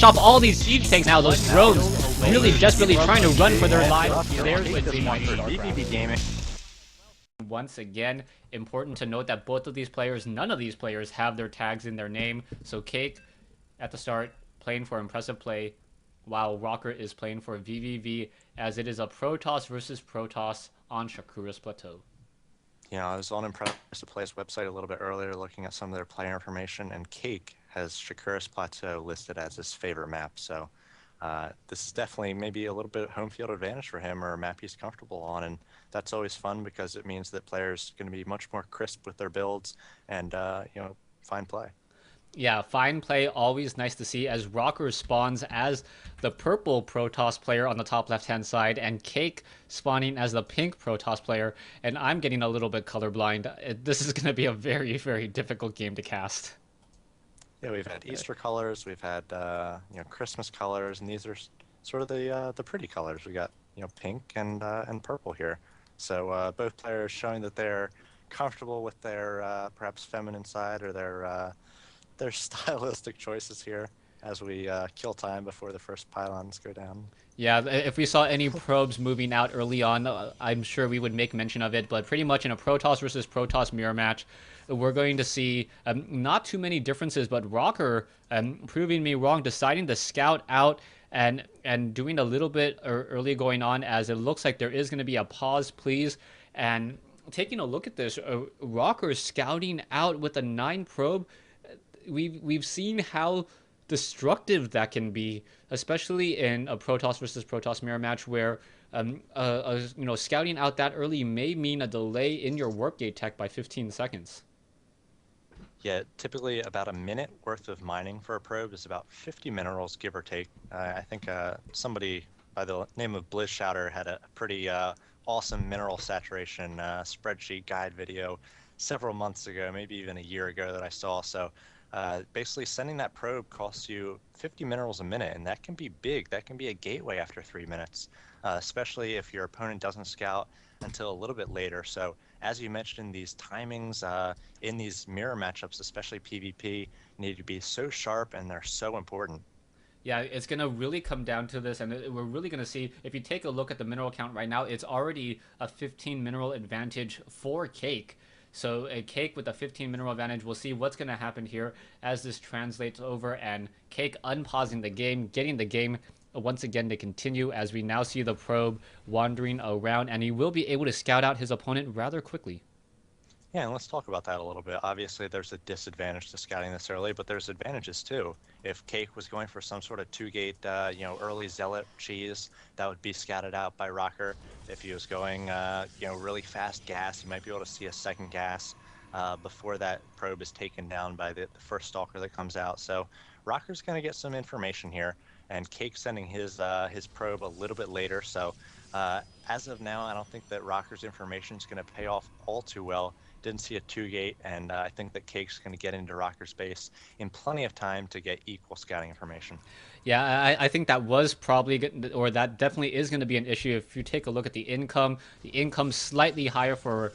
off all these siege tanks now. Those drones really desperately trying to run for their lives. There's Wednesday Night Starcraft. Gaming. Once again, important to note that both of these players, none of these players have their tags in their name. So Cake at the start playing for Impressive Play, while Rocker is playing for vVv, as it is a Protoss versus Protoss on Shakura's Plateau. Yeah, I was on Impressive Play's website a little bit earlier looking at some of their player information, and Cake has Shakura's Plateau listed as his favorite map. So this is definitely maybe a little bit of home field advantage for him, or a map he's comfortable on, and that's always fun because it means that players are going to be much more crisp with their builds and fine play. Yeah, fine play, always nice to see, as Rocker spawns as the purple Protoss player on the top left-hand side, and Cake spawning as the pink Protoss player, and I'm getting a little bit colorblind. This is going to be a very, very difficult game to cast. Yeah, we've had Easter colors, we've had Christmas colors, and these are sort of the pretty colors. We got pink and purple here. So both players showing that they're comfortable with their perhaps feminine side or their stylistic choices here as we kill time before the first pylons go down. Yeah, if we saw any probes moving out early on, I'm sure we would make mention of it, but pretty much in a Protoss versus Protoss mirror match, we're going to see not too many differences, but Rocker proving me wrong, deciding to scout out and doing a little bit early going on, as it looks like there is going to be a pause, please. And taking a look at this, Rocker scouting out with a 9 probe. We've seen how destructive that can be, especially in a Protoss versus Protoss mirror match, where scouting out that early may mean a delay in your warp gate tech by 15 seconds. Yeah, typically about a minute worth of mining for a probe is about 50 minerals, give or take. I think somebody by the name of Blizz Shouter had a pretty awesome mineral saturation spreadsheet guide video several months ago, maybe even a year ago, that I saw. So basically sending that probe costs you 50 minerals a minute, and that can be big. That can be a gateway after 3 minutes, especially if your opponent doesn't scout until a little bit later. So as you mentioned, these timings in these mirror matchups, especially PvP, need to be so sharp, and they're so important. Yeah, it's going to really come down to this, and we're really going to see, if you take a look at the mineral count right now, it's already a 15 mineral advantage for Cake. So a Cake with a 15 mineral advantage. We'll see what's going to happen here as this translates over, and Cake unpausing the game, getting the game once again to continue, as we now see the probe wandering around, and he will be able to scout out his opponent rather quickly. Yeah, and let's talk about that a little bit. Obviously, there's a disadvantage to scouting this early, but there's advantages too. If Cake was going for some sort of 2-gate, early Zealot cheese, that would be scouted out by Rocker. If he was going, really fast gas, you might be able to see a second gas before that probe is taken down by the first Stalker that comes out. So Rocker's going to get some information here, and Cake sending his probe a little bit later. So as of now, I don't think that Rocker's information is going to pay off all too well. Didn't see a 2-gate, and I think that Cake's going to get into Rocker's base in plenty of time to get equal scouting information. Yeah, I think that was probably, or that definitely is going to be an issue. If you take a look at the income slightly higher for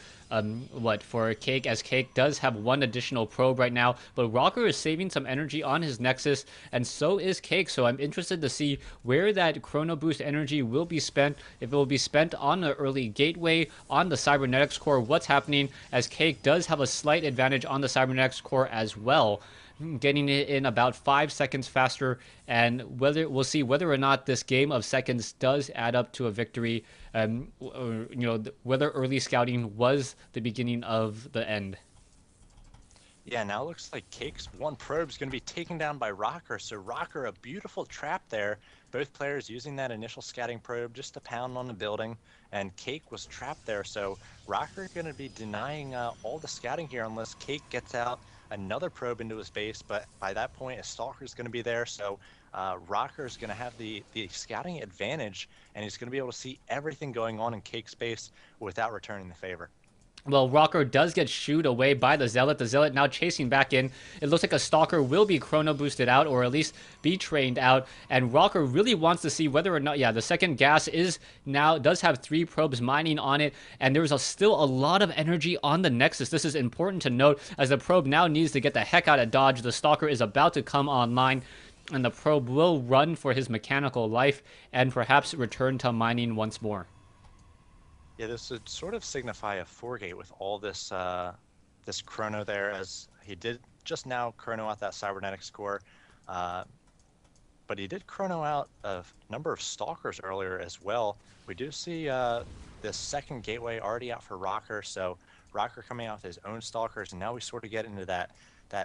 for Cake, as Cake does have one additional probe right now, but Rocker is saving some energy on his Nexus, and so is Cake. So I'm interested to see where that Chrono Boost energy will be spent, if it will be spent on the early gateway, on the Cybernetics core, what's happening, as Cake does have a slight advantage on the Cybernetics core as well, getting it in about 5 seconds faster, and we'll see whether or not this game of seconds does add up to a victory, whether early scouting was the beginning of the end. Yeah, now it looks like Cake's one probe is going to be taken down by Rocker. So Rocker, a beautiful trap there. Both players using that initial scouting probe just to pound on the building, and Cake was trapped there. So Rocker going to be denying all the scouting here unless Cake gets out another probe into his base, but by that point a Stalker is going to be there. So Rocker is going to have the scouting advantage, and he's going to be able to see everything going on in Cake's base without returning the favor. Well, Rocker does get shooed away by the Zealot. The Zealot now chasing back in. It looks like a Stalker will be chrono boosted out, or at least be trained out. And Rocker really wants to see whether or not, yeah, the second gas does have 3 probes mining on it. And there's still a lot of energy on the Nexus. This is important to note, as the probe now needs to get the heck out of dodge. The Stalker is about to come online. and the probe will run for his mechanical life and perhaps return to mining once more. Yeah, this would sort of signify a 4-gate with all this this chrono there, as he did just now chrono out that cybernetics core, uh, but he did chrono out a number of stalkers earlier as well. We do see this second gateway already out for Rocker, so Rocker coming out with his own stalkers, and now we sort of get into that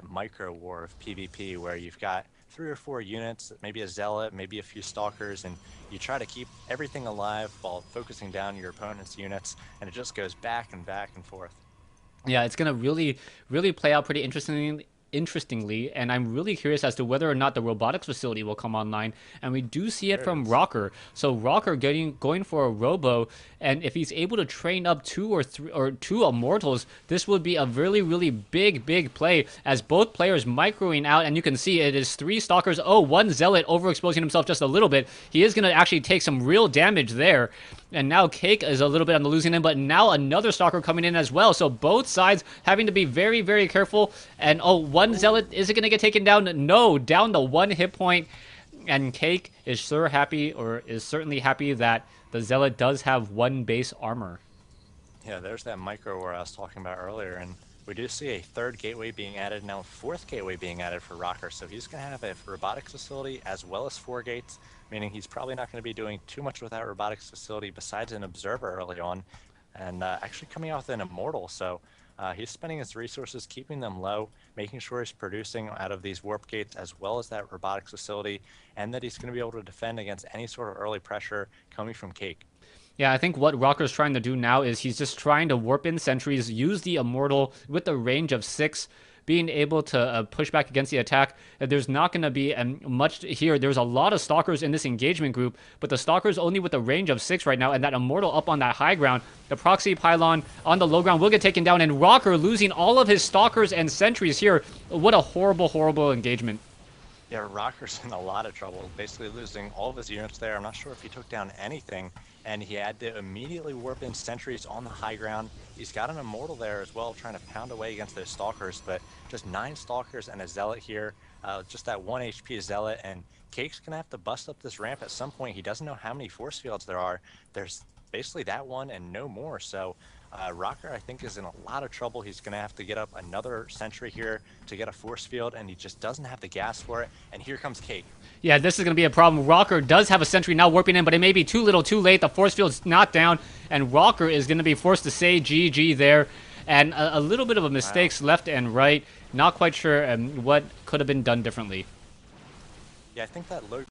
micro war of PvP where you've got 3 or 4 units, maybe a zealot, maybe a few stalkers, and you try to keep everything alive while focusing down your opponent's units, and it just goes back and forth. Yeah, it's gonna really play out pretty interestingly, and I'm really curious as to whether or not the robotics facility will come online. And we do see it There it from is. Rocker. So Rocker going for a robo, and if he's able to train up 2 immortals, this would be a really big play as both players microing out, and you can see it is 3 stalkers. Oh, 1 zealot overexposing himself just a little bit. He is gonna actually take some real damage there. And now Cake is a little bit on the losing end, but now another stalker coming in as well. So both sides having to be very careful. And oh, 1 zealot, is it going to get taken down? No, down to 1 hit point. And Cake is certainly happy that the zealot does have 1 base armor. Yeah, there's that micro where I was talking about earlier, and we do see a 3rd gateway being added, now a 4th gateway being added for Rocker, so he's going to have a robotics facility as well as 4 gates, meaning he's probably not going to be doing too much with that robotics facility besides an observer early on, and actually coming out with an immortal, so he's spending his resources, keeping them low, making sure he's producing out of these warp gates as well as that robotics facility, and that he's going to be able to defend against any sort of early pressure coming from Cake. Yeah, I think what Rocker's trying to do now is he's just trying to warp in sentries, use the immortal with the range of 6, being able to push back against the attack. There's not going to be much here. There's a lot of stalkers in this engagement group, but the stalkers only with the range of 6 right now, and that immortal up on that high ground. The proxy pylon on the low ground will get taken down, and Rocker losing all of his stalkers and sentries here. What a horrible engagement. Yeah, Rocker's in a lot of trouble, basically losing all of his units there. I'm not sure if he took down anything, and he had to immediately warp in sentries on the high ground. He's got an immortal there as well, trying to pound away against those stalkers, but just 9 stalkers and a zealot here, just that 1 HP zealot, and Cake's gonna have to bust up this ramp at some point. He doesn't know how many force fields there are. There's basically that one and no more, so Rocker, I think, is in a lot of trouble. He's going to have to get up another sentry here to get a force field, and he just doesn't have the gas for it. And here comes Cake. Yeah, this is going to be a problem. Rocker does have a sentry now warping in, but it may be too little too late. The force field's not down, and Rocker is going to be forced to say GG there. And a little bit of a mistakes left and right. Not quite sure what could have been done differently. Yeah, I think that low